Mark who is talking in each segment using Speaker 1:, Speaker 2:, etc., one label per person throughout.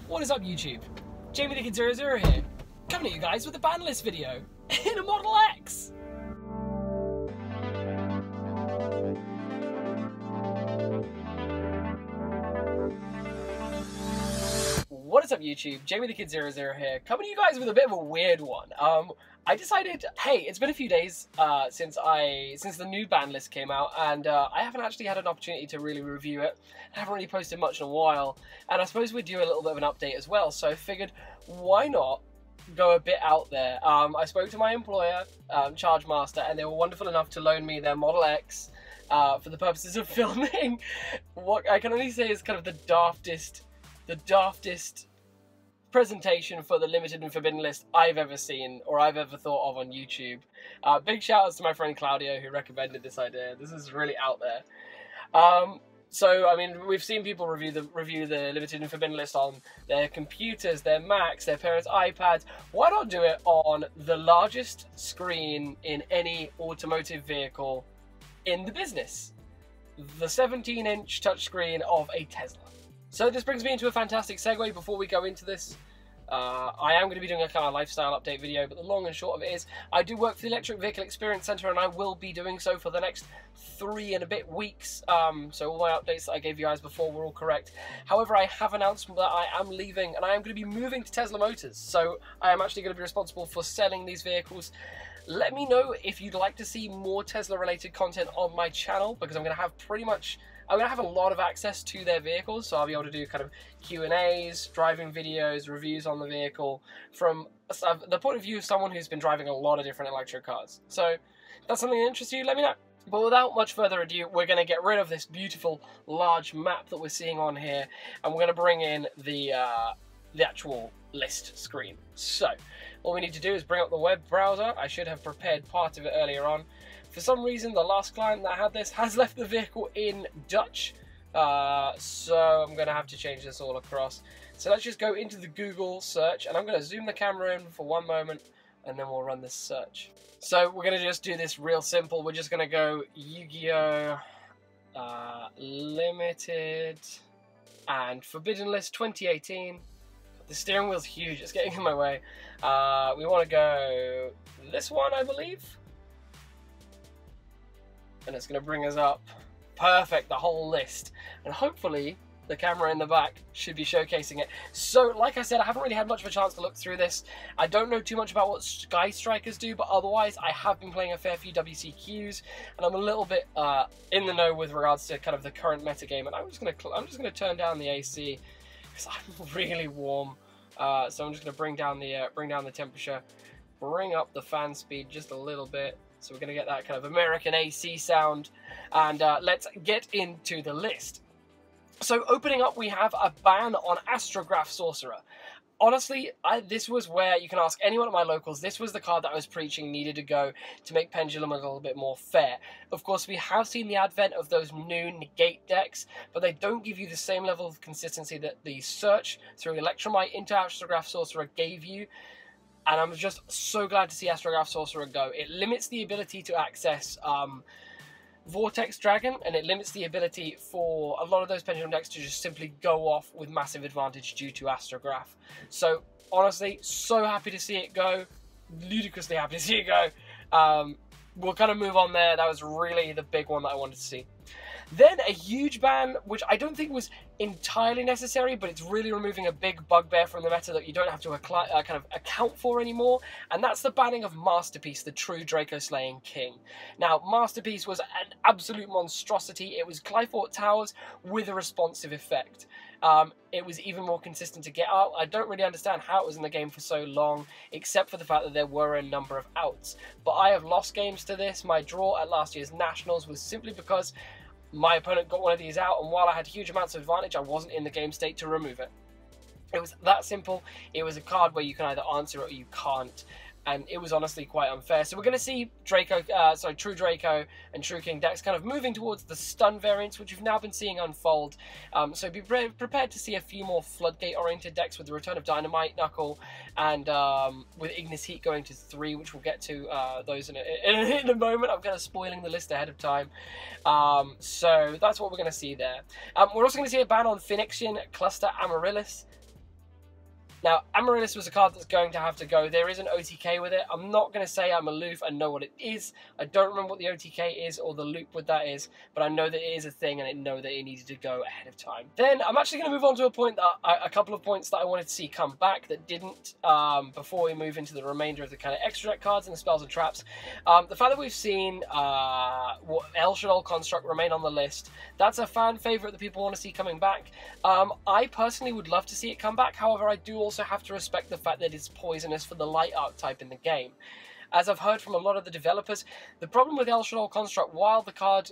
Speaker 1: What is up, YouTube? Jamie the Kid 00 here, coming at you guys with a ban list video in a Model X. What is up, YouTube? Jamie the Kid 00 here, coming to you guys with a bit of a weird one. I decided, hey, it's been a few days since the new ban list came out, and I haven't actually had an opportunity to really review it. I haven't really posted much in a while, and I suppose we'd do a little bit of an update as well. So I figured, why not go a bit out there? I spoke to my employer, Chargemaster, and they were wonderful enough to loan me their Model X for the purposes of filming what I can only say is kind of the daftest presentation for the limited and forbidden list I've ever seen or I've ever thought of on YouTube. Big shout outs to my friend Claudio who recommended this idea. This is really out there. So I mean, we've seen people review the limited and forbidden list on their computers, their Macs, their parents' iPads. Why not do it on the largest screen in any automotive vehicle in the business? The 17-inch touchscreen of a Tesla. So this brings me into a fantastic segue before we go into this. I am going to be doing a kind of lifestyle update video, but the long and short of it is I do work for the Electric Vehicle Experience Centre, and I will be doing so for the next 3 and a bit weeks. So all my updates that I gave you guys before were all correct. However, I have announced that I am leaving, and I am going to be moving to Tesla Motors. So I am actually going to be responsible for selling these vehicles. Let me know if you'd like to see more Tesla related content on my channel, because I'm going to have I'm going to have a lot of access to their vehicles, so I'll be able to do kind of Q&As, driving videos, reviews on the vehicle from the point of view of someone who's been driving a lot of different electric cars. So if that's something that interests you, let me know. But without much further ado, we're going to get rid of this beautiful large map that we're seeing on here, and we're going to bring in the actual list screen. So all we need to do is bring up the web browser. I should have prepared part of it earlier on. For some reason, the last client that had this has left the vehicle in Dutch, so I'm going to have to change this all across. So let's just go into the Google search, and I'm going to zoom the camera in for one moment, and then we'll run this search. So we're going to just do this real simple. We're just going to go Yu-Gi-Oh! Limited and Forbidden List 2018. The steering wheel's huge, it's getting in my way. We want to go this one, I believe. And it's going to bring us up. Perfect, the whole list. And hopefully the camera in the back should be showcasing it. So, like I said, I haven't really had much of a chance to look through this. I don't know too much about what Sky Strikers do, but otherwise I have been playing a fair few WCQs, and I'm a little bit in the know with regards to kind of the current metagame. And I'm just gonna turn down the AC because I'm really warm. So I'm just gonna bring down the temperature, bring up the fan speed just a little bit. So we're going to get that kind of American AC sound, and let's get into the list. So opening up, we have a ban on Astrograph Sorcerer. Honestly, this was where you can ask anyone at my locals, this was the card that I was preaching needed to go to make Pendulum a little bit more fair. Of course, we have seen the advent of those new negate decks, but they don't give you the same level of consistency that the search through Electromite into Astrograph Sorcerer gave you. And I'm just so glad to see Astrograph Sorcerer go. It limits the ability to access Vortex Dragon, and it limits the ability for a lot of those Pendulum decks to just simply go off with massive advantage due to Astrograph. So, honestly, so happy to see it go. Ludicrously happy to see it go. We'll kind of move on there. That was really the big one that I wanted to see. Then a huge ban, which I don't think was entirely necessary, but it's really removing a big bugbear from the meta that you don't have to kind of account for anymore, and that's the banning of Masterpiece, the true Draco-slaying king. Now, Masterpiece was an absolute monstrosity. It was Clyfort Towers with a responsive effect. It was even more consistent to get out. I don't really understand how it was in the game for so long, except for the fact that there were a number of outs. But I have lost games to this. My draw at last year's Nationals was simply because my opponent got one of these out, and while I had huge amounts of advantage, I wasn't in the game state to remove it. It was that simple. It was a card where you can either answer it or you can't, and it was honestly quite unfair. So we're going to see True Draco and True King decks kind of moving towards the stun variants, which we've now been seeing unfold. So be prepared to see a few more Floodgate-oriented decks with the return of Dynamite Knuckle, and with Ignis Heat going to 3, which we'll get to those in a moment. I'm kind of spoiling the list ahead of time. So that's what we're going to see there. We're also going to see a ban on Phoenixian Cluster Amaryllis. Now, Amaryllis was a card that's going to have to go. There is an OTK with it. I'm not going to say I'm aloof and know what it is. I don't remember what the OTK is or the loop with that is, but I know that it is a thing and I know that it needed to go ahead of time. Then I'm actually going to move on to a point that a couple of points that I wanted to see come back that didn't before we move into the remainder of the kind of extra deck cards and the spells and traps. The fact that we've seen El Shaddoll Construct remain on the list, that's a fan favourite that people want to see coming back. I personally would love to see it come back. However, I do also have to respect the fact that it's poisonous for the light archetype in the game. As I've heard from a lot of the developers, the problem with El Shaddoll Construct, while the card,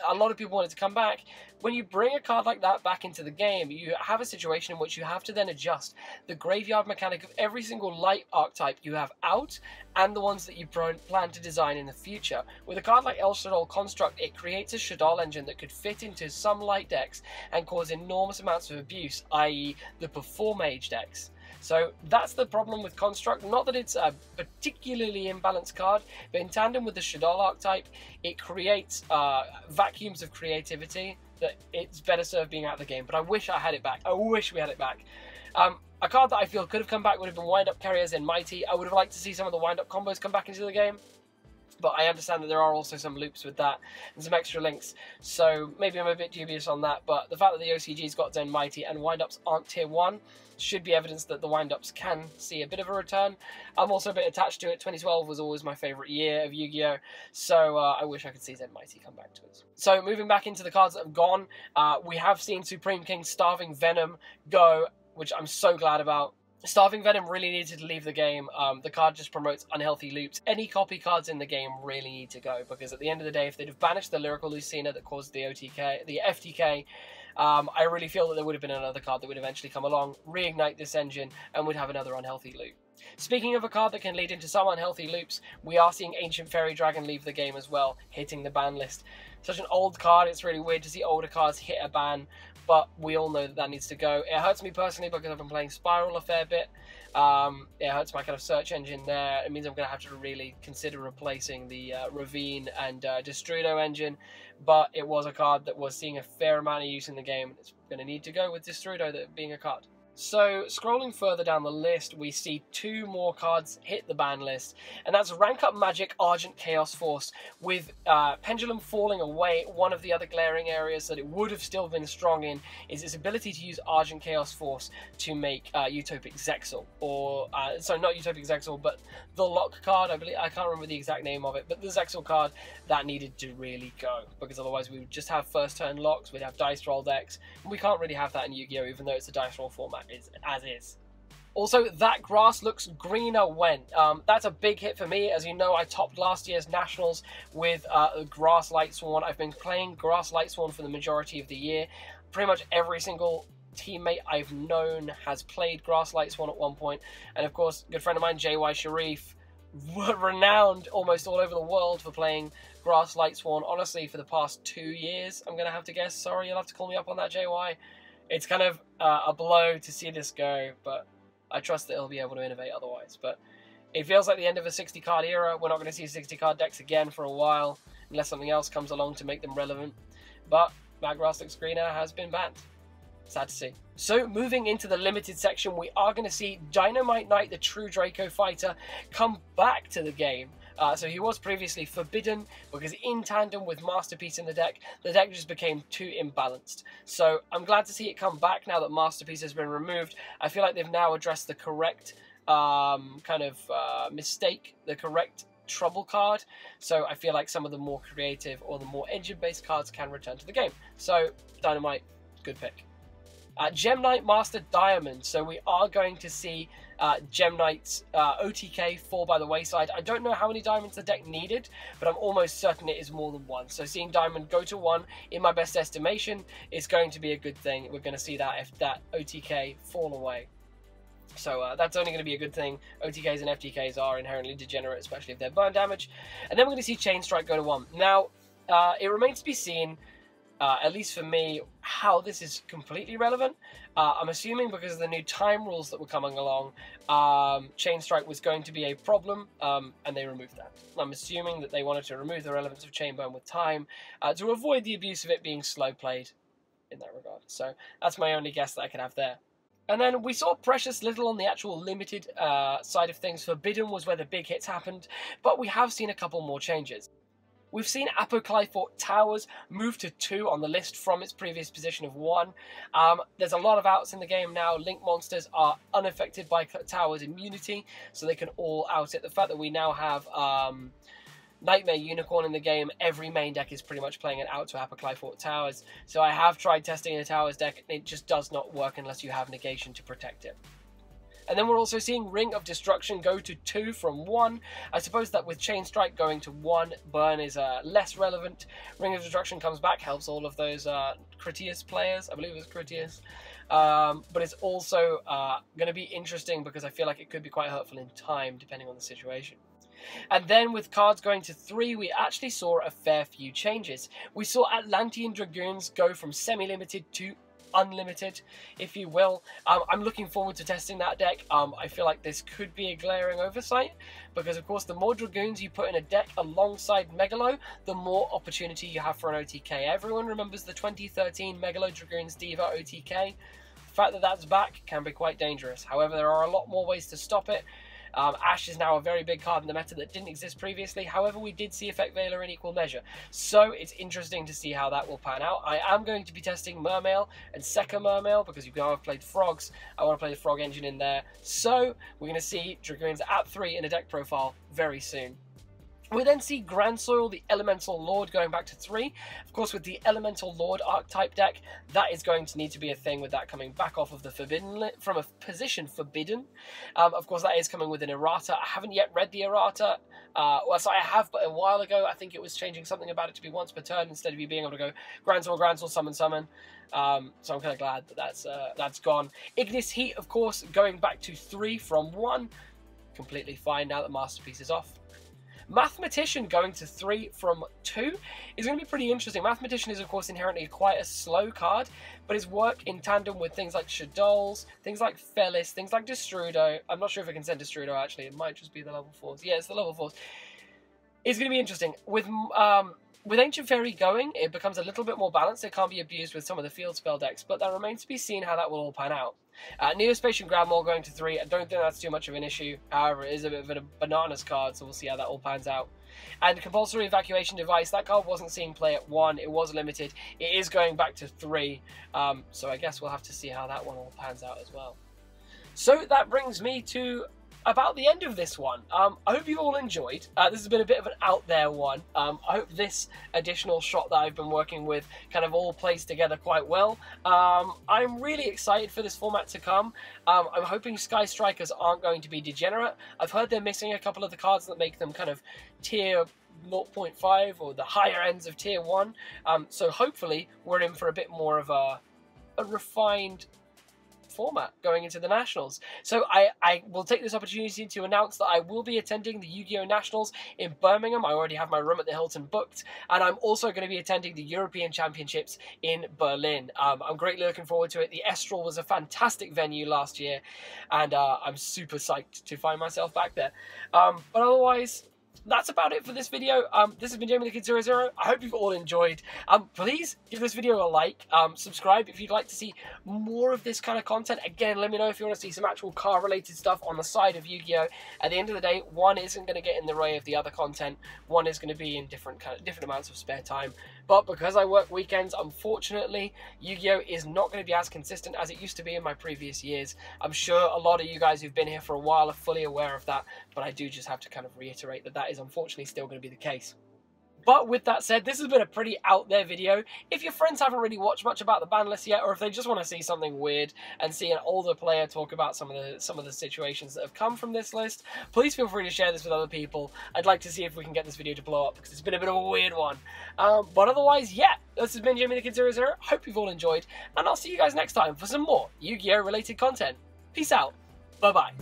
Speaker 1: a lot of people want it to come back, when you bring a card like that back into the game, you have a situation in which you have to then adjust the graveyard mechanic of every single light archetype you have out and the ones that you plan to design in the future. With a card like El Shaddoll Construct, it creates a Shaddoll engine that could fit into some light decks and cause enormous amounts of abuse, i.e. the Perform Mage decks. So that's the problem with Construct. Not that it's a particularly imbalanced card, but in tandem with the Shaddoll archetype, it creates vacuums of creativity that it's better served being out of the game. But I wish I had it back. I wish we had it back. A card that I feel could have come back would have been Wind-Up Carriers in Mighty. I would have liked to see some of the wind-up combos come back into the game, but I understand that there are also some loops with that and some extra links, so maybe I'm a bit dubious on that. But the fact that the OCG's got Zen Mighty and wind-ups aren't tier 1 should be evidence that the wind-ups can see a bit of a return. I'm also a bit attached to it. 2012 was always my favourite year of Yu-Gi-Oh! So I wish I could see Zen Mighty come back to us. So moving back into the cards that have gone, we have seen Supreme King Starving Venom go, which I'm so glad about. Starving Venom really needed to leave the game. The card just promotes unhealthy loops. Any copy cards in the game really need to go, because at the end of the day, if they'd have banished the Lyrical Lucina that caused the OTK, the FTK, I really feel that there would have been another card that would eventually come along, reignite this engine, and would have another unhealthy loop. Speaking of a card that can lead into some unhealthy loops, we are seeing Ancient Fairy Dragon leave the game as well, hitting the ban list. Such an old card, it's really weird to see older cards hit a ban, but we all know that that needs to go. It hurts me personally because I've been playing Spiral a fair bit. It hurts my kind of search engine there. It means I'm going to have to really consider replacing the Ravine and Destrudo engine, but it was a card that was seeing a fair amount of use in the game. It's going to need to go with Destrudo being a card. So, scrolling further down the list, we see 2 more cards hit the ban list, and that's Rank Up Magic Argent Chaos Force, with Pendulum falling away. One of the other glaring areas that it would have still been strong in is its ability to use Argent Chaos Force to make Utopic Zexal, or, sorry, not Utopic Zexal, but the Lock card, I believe. I can't remember the exact name of it, but the Zexal card, that needed to really go, because otherwise we would just have first turn locks, we'd have dice roll decks, and we can't really have that in Yu-Gi-Oh! Even though it's a dice roll format. As is. Also, that grass looks greener when. That's a big hit for me. As you know, I topped last year's Nationals with Grass Lightsworn. I've been playing Grass Lightsworn for the majority of the year. Pretty much every single teammate I've known has played Grass Lightsworn at one point. And of course, a good friend of mine, JY Sharif, renowned almost all over the world for playing Grass Lightsworn, honestly, for the past 2 years, I'm going to have to guess. Sorry, you'll have to call me up on that, JY. It's kind of a blow to see this go, but I trust that he'll be able to innovate otherwise. But it feels like the end of a 60-card era. We're not going to see 60-card decks again for a while, unless something else comes along to make them relevant. But that grass looks greener has been banned. Sad to see. So, moving into the limited section, we are going to see Dynamite Knight, the true Draco fighter, come back to the game. So he was previously forbidden because in tandem with Masterpiece in the deck just became too imbalanced. So I'm glad to see it come back now that Masterpiece has been removed. I feel like they've now addressed the correct mistake, the correct trouble card. So I feel like some of the more creative or the more engine-based cards can return to the game. So Dynamite, good pick. Gem Knight Master Diamond. So we are going to see Gem Knight's OTK fall by the wayside. I don't know how many diamonds the deck needed, but I'm almost certain it is more than 1. So seeing Diamond go to 1, in my best estimation, is going to be a good thing. We're going to see that if that OTK fall away. So that's only going to be a good thing. OTKs and FTKs are inherently degenerate, especially if they're burn damage. And then we're going to see Chain Strike go to 1. Now, it remains to be seen, at least for me, how this is completely relevant. I'm assuming because of the new time rules that were coming along, Chain Strike was going to be a problem, and they removed that. I'm assuming that they wanted to remove the relevance of Chain Burn with time to avoid the abuse of it being slow played in that regard. So that's my only guess that I can have there. And then we saw precious little on the actual limited side of things. Forbidden was where the big hits happened, but we have seen a couple more changes. We've seen Apocryphal Towers move to 2 on the list from its previous position of 1. There's a lot of outs in the game now. Link monsters are unaffected by Towers immunity, so they can all out it. The fact that we now have Nightmare Unicorn in the game, every main deck is pretty much playing it out to Apocryphal Towers. So I have tried testing a Towers deck, and it just does not work unless you have negation to protect it. And then we're also seeing Ring of Destruction go to 2 from 1. I suppose that with Chain Strike going to 1, Burn is less relevant. Ring of Destruction comes back, helps all of those Critias players. I believe it's Critias. But it's also going to be interesting because I feel like it could be quite hurtful in time, depending on the situation. And then with cards going to 3, we actually saw a fair few changes. We saw Atlantean Dragoons go from semi-limited to unlimited, if you will. I'm looking forward to testing that deck. I feel like this could be a glaring oversight because, of course, the more Dragoons you put in a deck alongside Megalo, the more opportunity you have for an OTK. Everyone remembers the 2013 Megalo Dragoons Diva OTK. The fact that that's back can be quite dangerous. However, there are a lot more ways to stop it. Ash is now a very big card in the meta that didn't exist previously. However, we did see Effect Veiler in equal measure. So it's interesting to see how that will pan out. I am going to be testing Mermail and Sekka Mermail because you know I've played Frogs. I want to play the Frog engine in there. So we're going to see Dragoons at 3 in a deck profile very soon. We then see Grand Soil, the Elemental Lord, going back to 3. Of course, with the Elemental Lord archetype deck, that is going to need to be a thing with that coming back off of the Forbidden, from a position Forbidden. Of course, that is coming with an errata. I haven't yet read the errata. Well, so I have, but a while ago, I think it was changing something about it to be once per turn instead of you being able to go Grand Soil, Summon, Summon. So I'm kind of glad that that's gone. Ignis Heat, of course, going back to 3 from 1. Completely fine now that Masterpiece is off. Mathematician going to 3 from 2 is going to be pretty interesting. Mathematician is, of course, inherently quite a slow card, but his work in tandem with things like Shadows, things like Felis, things like Destrudo. I'm not sure if I can send Destrudo, actually. It might just be the level 4s. Yeah, it's the level 4s. It's going to be interesting. With Ancient Fairy going, it becomes a little bit more balanced. It can't be abused with some of the field spell decks, but that remains to be seen how that will all pan out. Neospatian Grandmaul going to 3. I don't think that's too much of an issue. However, it is a bit of a bananas card, so we'll see how that all pans out. And Compulsory Evacuation Device, that card wasn't seeing play at 1. It was limited. It is going back to 3. So I guess we'll have to see how that one all pans out as well. So that brings me to about the end of this one. I hope you've all enjoyed. This has been a bit of an out there one. I hope this additional shot that I've been working with kind of all plays together quite well. I'm really excited for this format to come. I'm hoping Sky Strikers aren't going to be degenerate. I've heard they're missing a couple of the cards that make them kind of tier 0.5 or the higher ends of tier 1. So hopefully we're in for a bit more of a refined format going into the Nationals. So I will take this opportunity to announce that I will be attending the Yu-Gi-Oh! Nationals in Birmingham. I already have my room at the Hilton booked, and I'm also going to be attending the European Championships in Berlin. I'm greatly looking forward to it. The Estral was a fantastic venue last year, and I'm super psyched to find myself back there. But otherwise, that's about it for this video. This has been Jamie the Kid 00. I hope you've all enjoyed. Please give this video a like. Subscribe if you'd like to see more of this kind of content. Again, let me know if you want to see some actual car-related stuff on the side of Yu-Gi-Oh! At the end of the day, one isn't going to get in the way of the other content. One is going to be in different amounts of spare time. But because I work weekends, unfortunately, Yu-Gi-Oh! Is not going to be as consistent as it used to be in my previous years. I'm sure a lot of you guys who've been here for a while are fully aware of that, but I do just have to kind of reiterate that that is unfortunately still going to be the case. But with that said, this has been a pretty out there video. If your friends haven't really watched much about the ban list yet, or if they just want to see something weird and see an older player talk about some of the situations that have come from this list, please feel free to share this with other people. I'd like to see if we can get this video to blow up because it's been a bit of a weird one. But otherwise, yeah, this has been Jamie the Kid 00. Hope you've all enjoyed, and I'll see you guys next time for some more Yu-Gi-Oh! Related content. Peace out. Bye-bye.